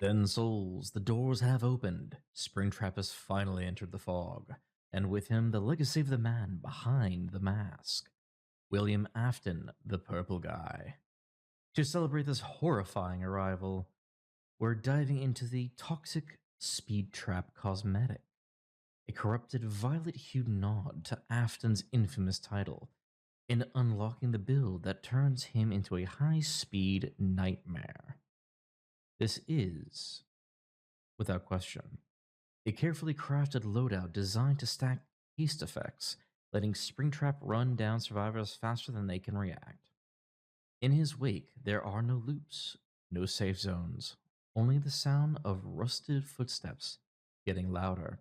Then, souls, the doors have opened. SpeedTrap has finally entered the fog, and with him the legacy of the man behind the mask, William Afton, the Purple Guy. To celebrate this horrifying arrival, we're diving into the toxic SpeedTrap cosmetic, a corrupted violet-hued nod to Afton's infamous title, and unlocking the build that turns him into a high-speed nightmare. This is, without question, a carefully crafted loadout designed to stack haste effects, letting SpeedTrap run down survivors faster than they can react. In his wake, there are no loops, no safe zones, only the sound of rusted footsteps getting louder.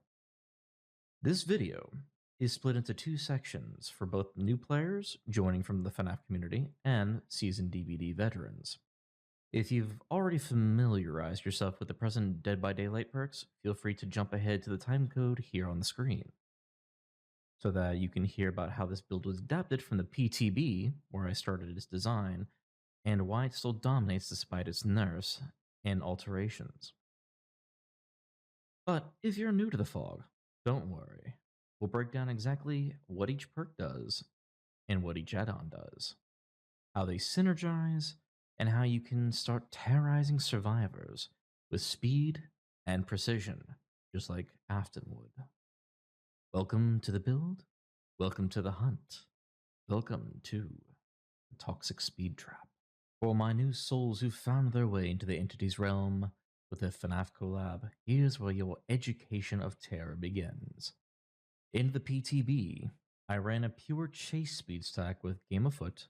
This video is split into two sections for both new players joining from the FNAF community and seasoned DBD veterans. If you've already familiarized yourself with the present Dead by Daylight perks, feel free to jump ahead to the timecode here on the screen, so that you can hear about how this build was adapted from the PTB, where I started its design, and why it still dominates despite its nerfs and alterations. But if you're new to the fog, don't worry. We'll break down exactly what each perk does and what each add-on does, how they synergize, and how you can start terrorizing survivors with speed and precision, just like Afton would. Welcome to the build, welcome to the hunt, welcome to the toxic SpeedTrap. For my new souls who found their way into the entity's realm with a FNAF collab, here's where your education of terror begins. In the PTB, I ran a pure chase speed stack with Game Afoot,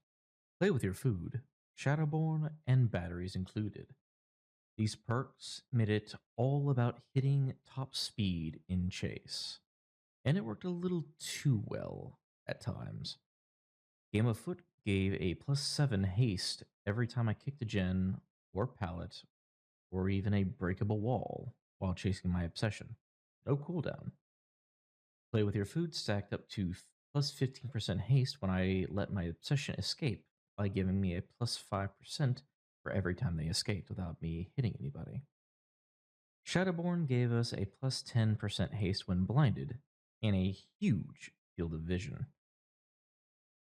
Play With Your Food, Shadowborn, and batteries included. These perks made it all about hitting top speed in chase, and it worked a little too well at times. Game Afoot gave a +7 haste every time I kicked a gen or pallet or even a breakable wall while chasing my obsession. No cooldown. Play With Your Food stacked up to +15% haste when I let my obsession escape by giving me a +5% for every time they escaped without me hitting anybody. Shadowborn gave us a +10% haste when blinded and a huge field of vision.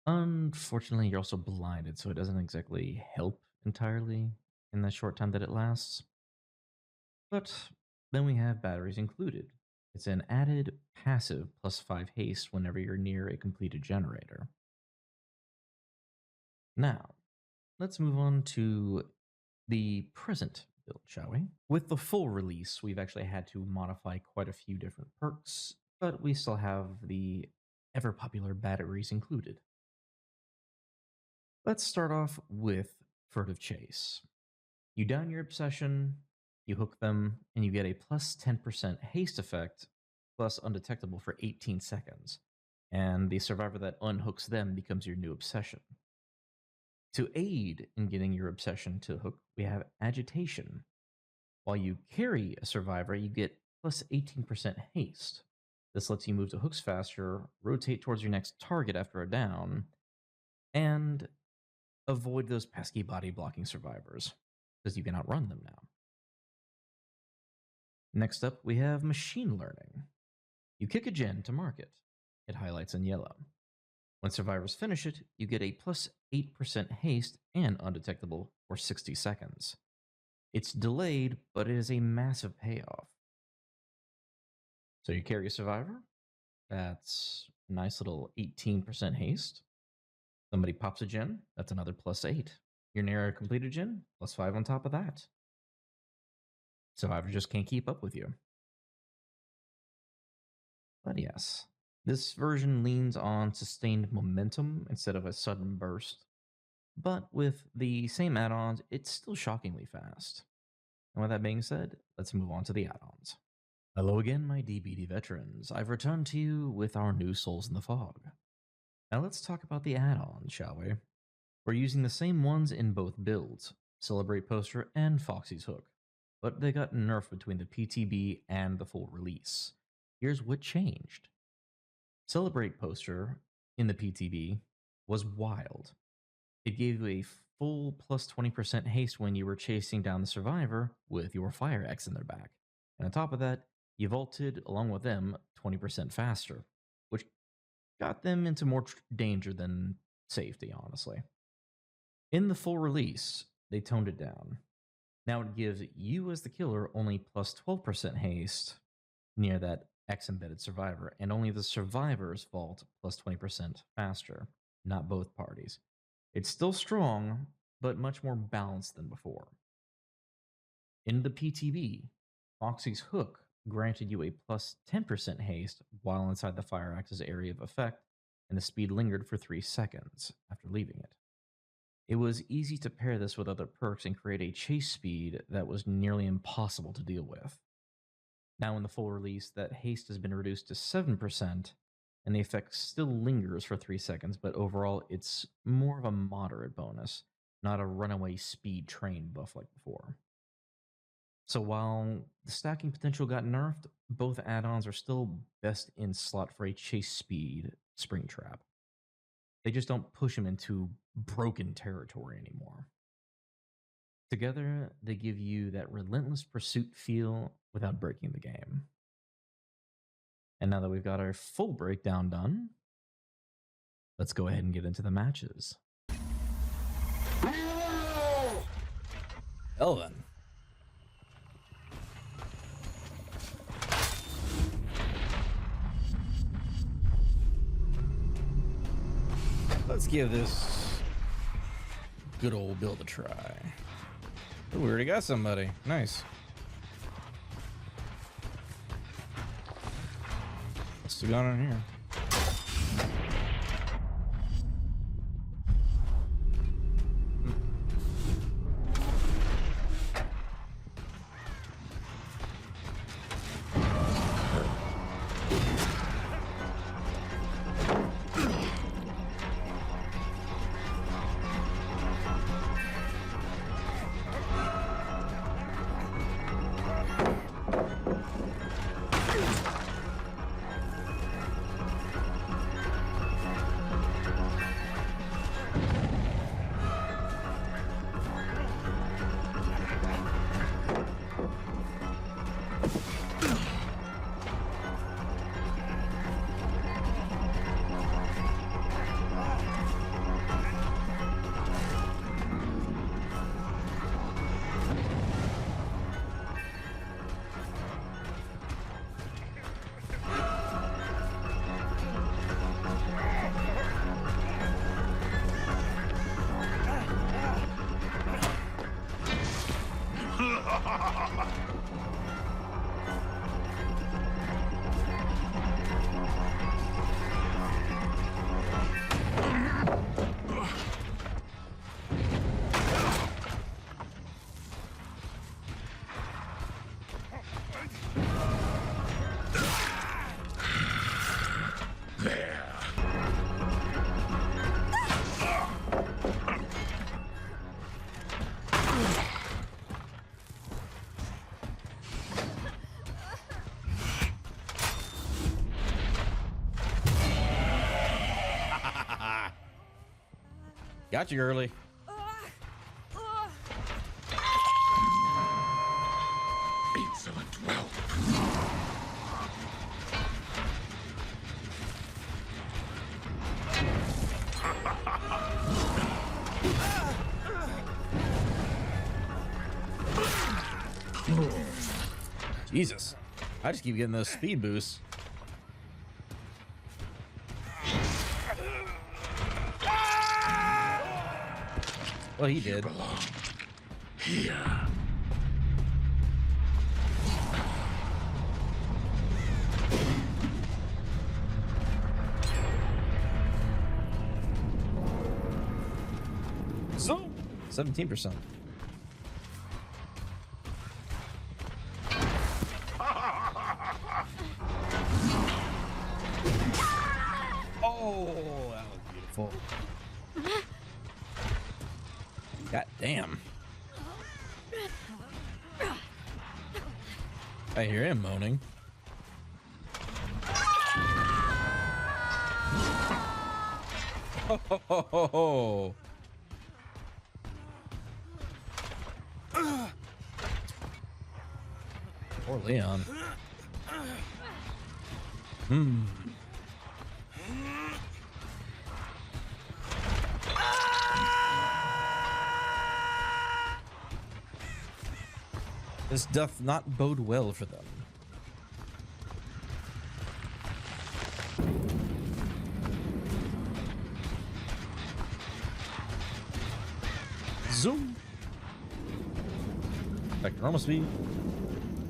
Unfortunately, you're also blinded, so it doesn't exactly help entirely in the short time that it lasts. But then we have batteries included. It's an added passive +5 haste whenever you're near a completed generator. Now, let's move on to the present build, shall we? With the full release, we've actually had to modify quite a few different perks, but we still have the ever popular batteries included. Let's start off with Furtive Chase. You down your obsession, you hook them, and you get a +10% haste effect, plus undetectable for 18 seconds. And the survivor that unhooks them becomes your new obsession. To aid in getting your obsession to hook, we have Agitation. While you carry a survivor, you get +18% haste. This lets you move to hooks faster, rotate towards your next target after a down, and avoid those pesky body blocking survivors, because you can outrun them now. Next up, we have Machine Learning. You kick a gen to mark it. It highlights in yellow. When survivors finish it, you get a +8% haste and undetectable for 60 seconds. It's delayed, but it is a massive payoff. So you carry a survivor, that's a nice little 18% haste. Somebody pops a gen, that's another +8. You're near a completed gen, +5 on top of that. Survivor just can't keep up with you. But yes, this version leans on sustained momentum instead of a sudden burst. But with the same add-ons, it's still shockingly fast. And with that being said, let's move on to the add-ons. Hello again, my DBD veterans. I've returned to you with our new Souls in the Fog. Now let's talk about the add-ons, shall we? We're using the same ones in both builds, Celebrate Poster and Foxy's Hook, but they got nerfed between the PTB and the full release. Here's what changed. Celebrate Poster in the PTB was wild. It gave you a full plus 20% haste when you were chasing down the survivor with your fire X in their back. And on top of that, you vaulted along with them 20% faster, which got them into more danger than safety, honestly. In the full release, they toned it down. Now it gives you as the killer only plus 12% haste near that X embedded survivor, and only the survivor's vault plus 20% faster, not both parties. It's still strong, but much more balanced than before. In the PTB, Foxy's hook granted you a plus 10% haste while inside the fire axe's area of effect, and the speed lingered for 3 seconds after leaving it. It was easy to pair this with other perks and create a chase speed that was nearly impossible to deal with. Now, in the full release, that haste has been reduced to 7%, and the effect still lingers for 3 seconds, but overall, it's more of a moderate bonus, not a runaway speed train buff like before. So, while the stacking potential got nerfed, both add ons are still best in slot for a chase speed SpeedTrap. They just don't push him into broken territory anymore. Together, they give you that relentless pursuit feel without breaking the game. And now that we've got our full breakdown done, let's go ahead and get into the matches. Well then. Let's give this good old build a try. Ooh, we already got somebody. Nice. What's going on here? Got you early. Excellent. Well. Jesus. I just keep getting those speed boosts. Well, he did. Here. So, 17%. Oh, that was beautiful. God damn. I hear him moaning. Oh, ho, ho, ho, ho. Poor Leon. Hmm. This doth not bode well for them. Zoom. Back to normal speed.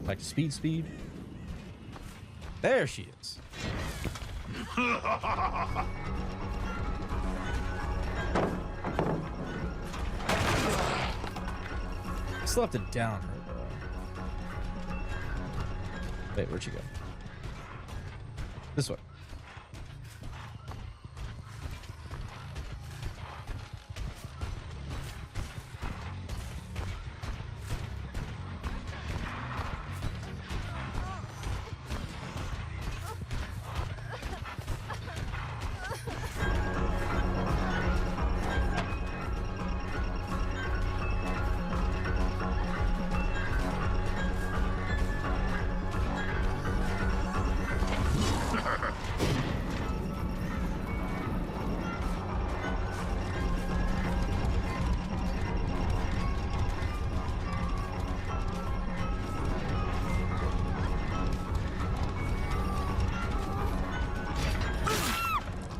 Back to speed. There she is. Still have to down her though. Wait, where'd she go? This way.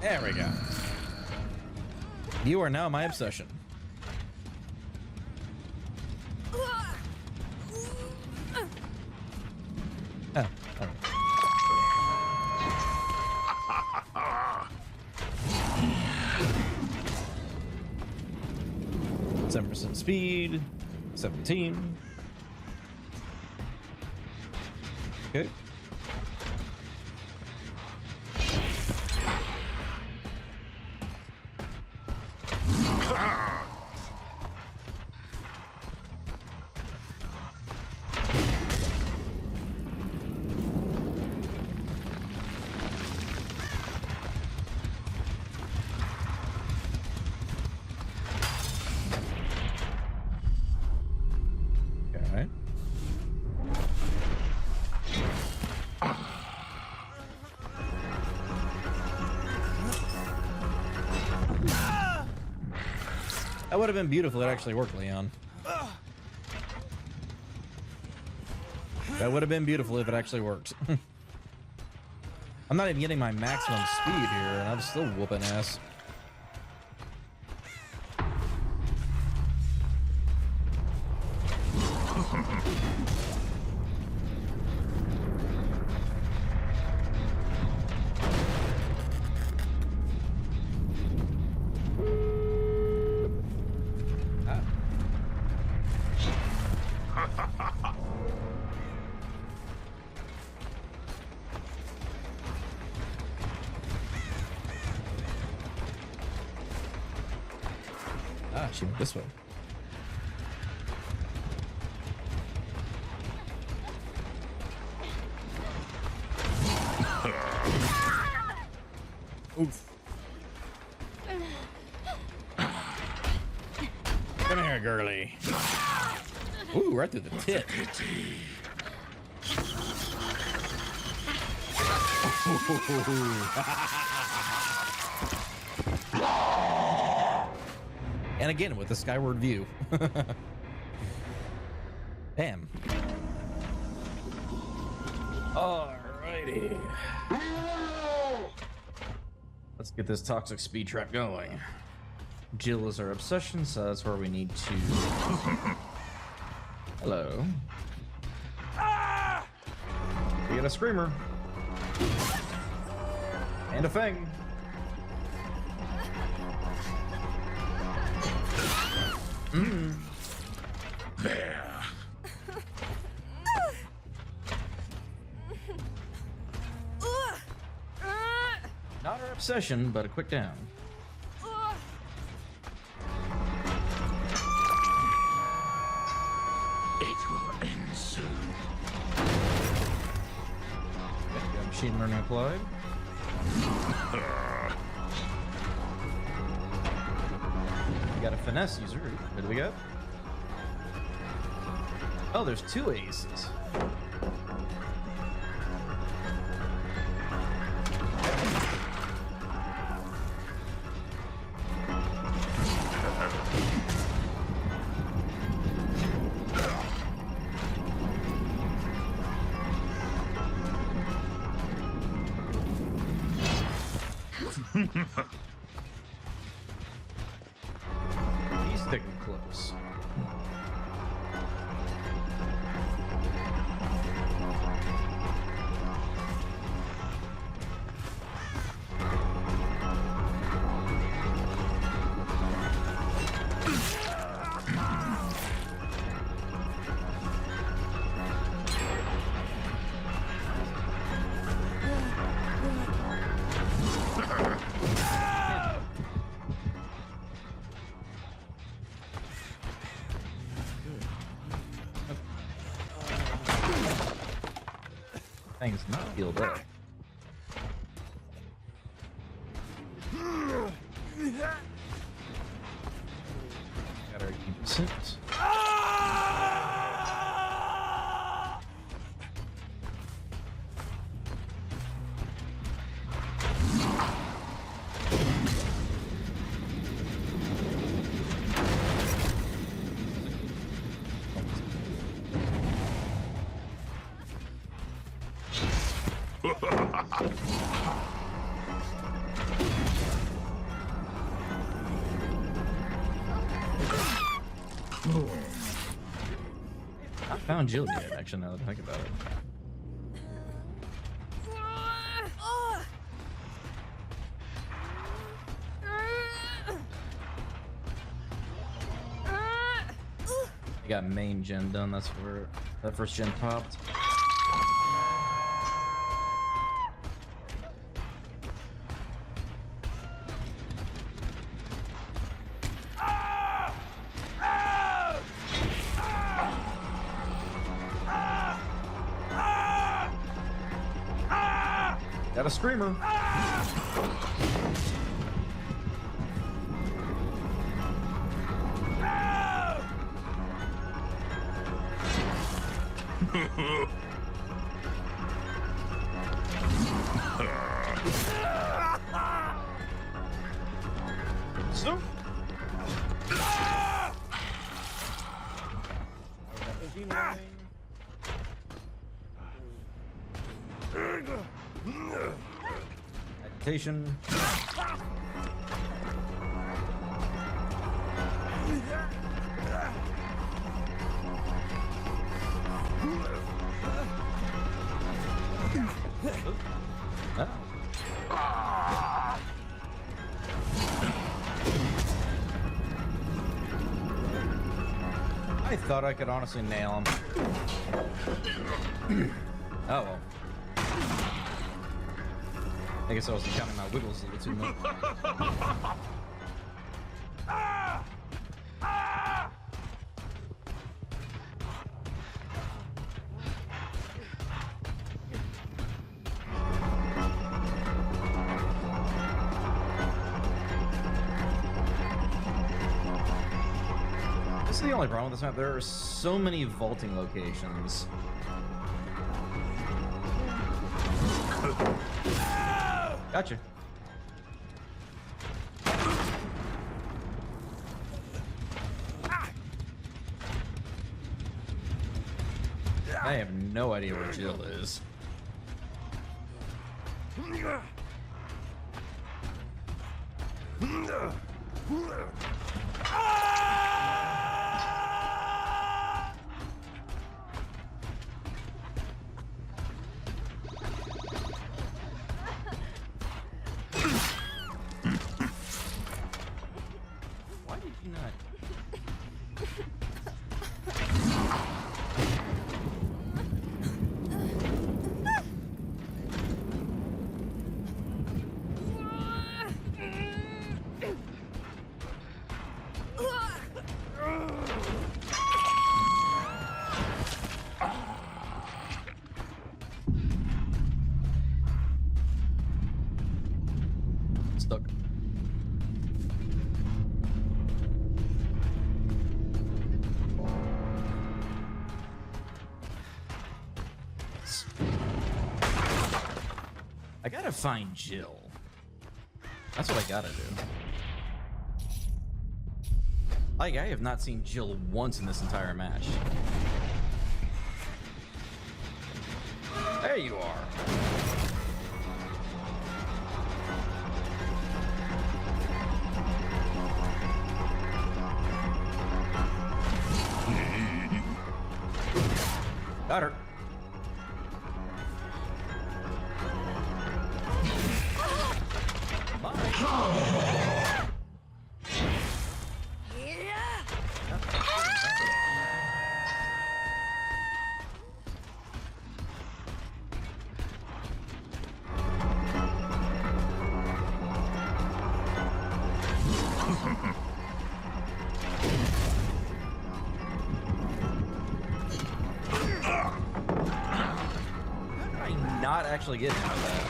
There we go. You are now my obsession. Oh, all right. 7% speed, 17. Okay. Okay. That would have been beautiful. It actually worked, Leon. That would have been beautiful if it actually worked. I'm not even getting my maximum speed here, and I'm still whooping ass. She went this way. Oof. Come here, girly. Ooh, right through the tip. And again, with the skyward view. Damn. Alrighty. Let's get this toxic speed trap going. Jill is our obsession, so that's where we need to... Hello. We got a screamer. And a fang. There. Not our obsession, but a quick down. It will end soon. Okay, got machine learning applied. We got a finesse user. What do we got? Oh, there's two aces. sticking close. Thing's not healed up. Got our 18%. I found Jill yet, actually, now that I think about it. I got main gen done, that's where that first gen popped. Got a screamer. So. Agitation. I thought I could honestly nail him. Oh well. I guess I wasn't counting my wiggles a little too much. This is the only problem with this map. There are so many vaulting locations. Gotcha. I have no idea where Jill is. Stuck. I gotta find Jill. That's what I gotta do. Like, I have not seen Jill once in this entire match. There you are. Got her. Not actually getting out of that.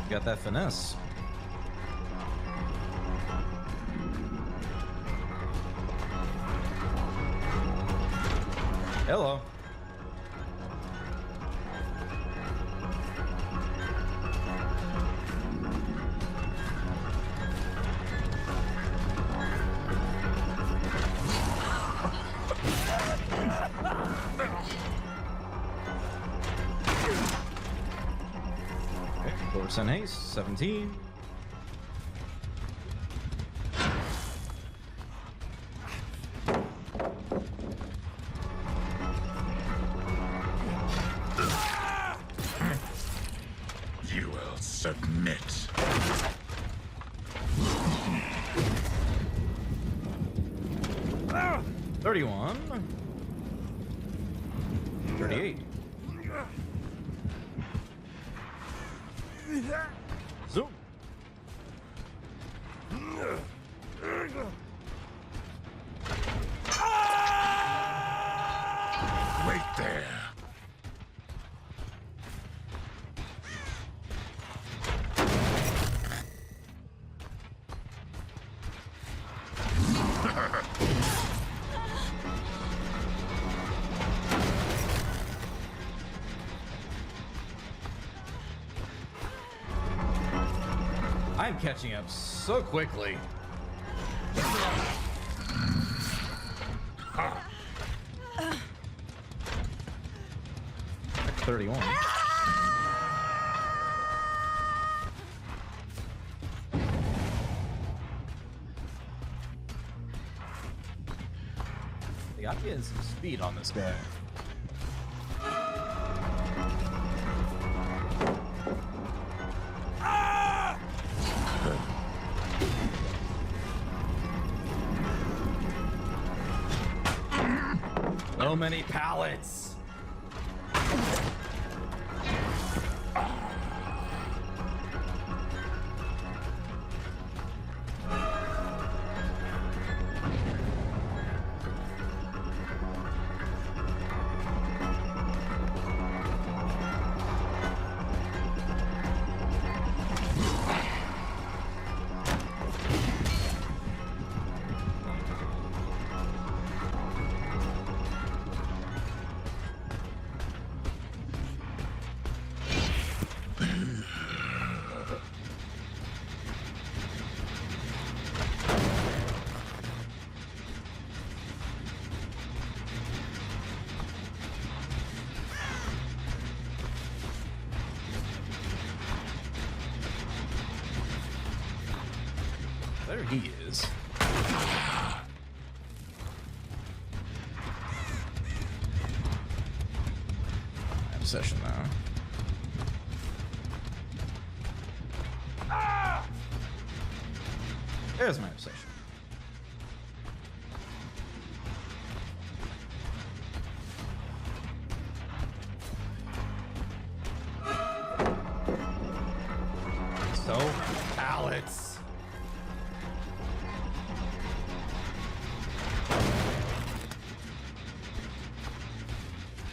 Got that finesse. Hello. Okay, 4% haste, 17. You will submit. Ah, 31. 38. Zoom. Wait there. I'm catching up so quickly. 31. They got getting some speed on this guy. So many pallets. There he is. Obsession now. There's my obsession. So pallets.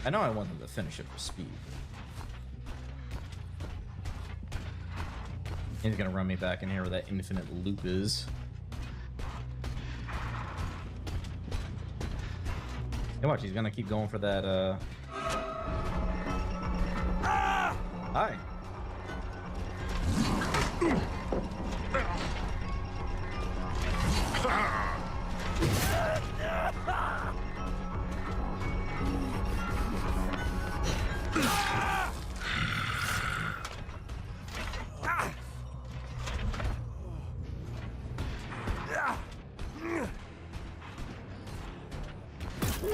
I know I want them to finish it for speed. He's gonna run me back in here where that infinite loop is. Hey, watch, he's gonna keep going for that, Hi. You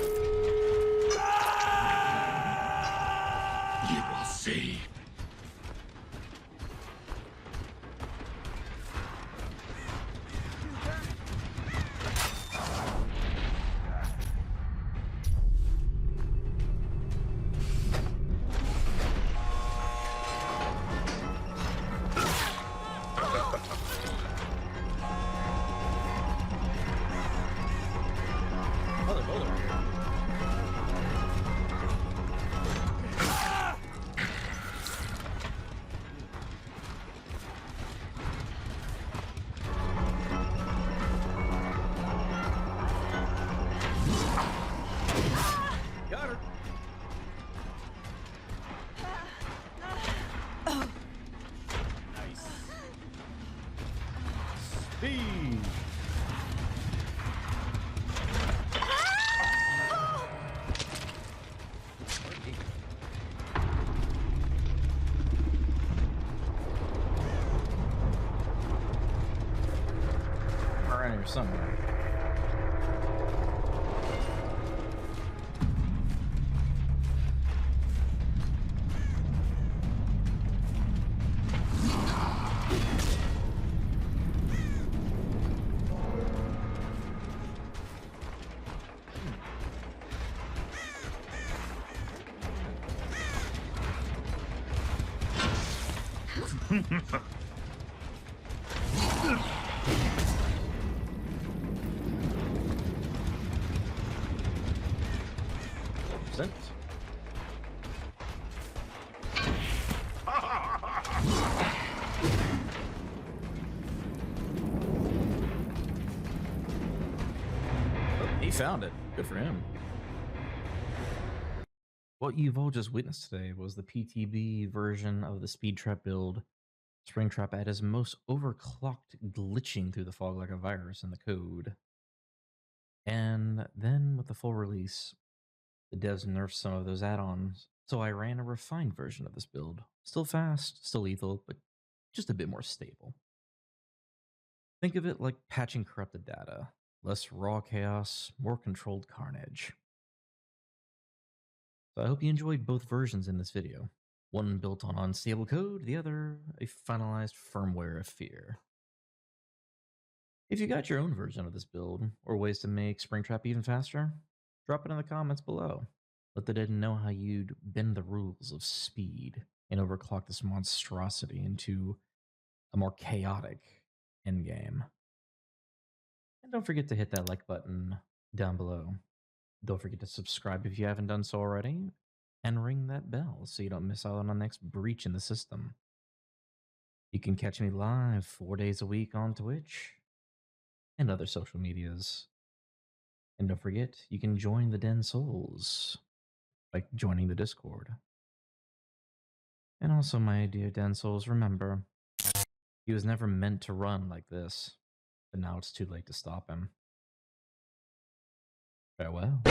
will see. Oh, they're both around here. Got her. Nice. Speed. Around here somewhere. Sent. Oh, he found it. Good for him. What you've all just witnessed today was the PTB version of the SpeedTrap build. SpringTrap at his most overclocked, glitching through the fog like a virus in the code. And then with the full release, the devs nerfed some of those add-ons, so I ran a refined version of this build. Still fast, still lethal, but just a bit more stable. Think of it like patching corrupted data. Less raw chaos, more controlled carnage. So I hope you enjoyed both versions in this video. One built on unstable code, the other a finalized firmware of fear. If you got your own version of this build, or ways to make Springtrap even faster, drop it in the comments below. Let the dead know how you'd bend the rules of speed and overclock this monstrosity into a more chaotic endgame. And don't forget to hit that like button down below. Don't forget to subscribe if you haven't done so already, and ring that bell so you don't miss out on the next breach in the system. You can catch me live 4 days a week on Twitch and other social medias. And don't forget, you can join the Den Souls by joining the Discord. And also, my dear Den Souls, remember, he was never meant to run like this, but now it's too late to stop him. Farewell.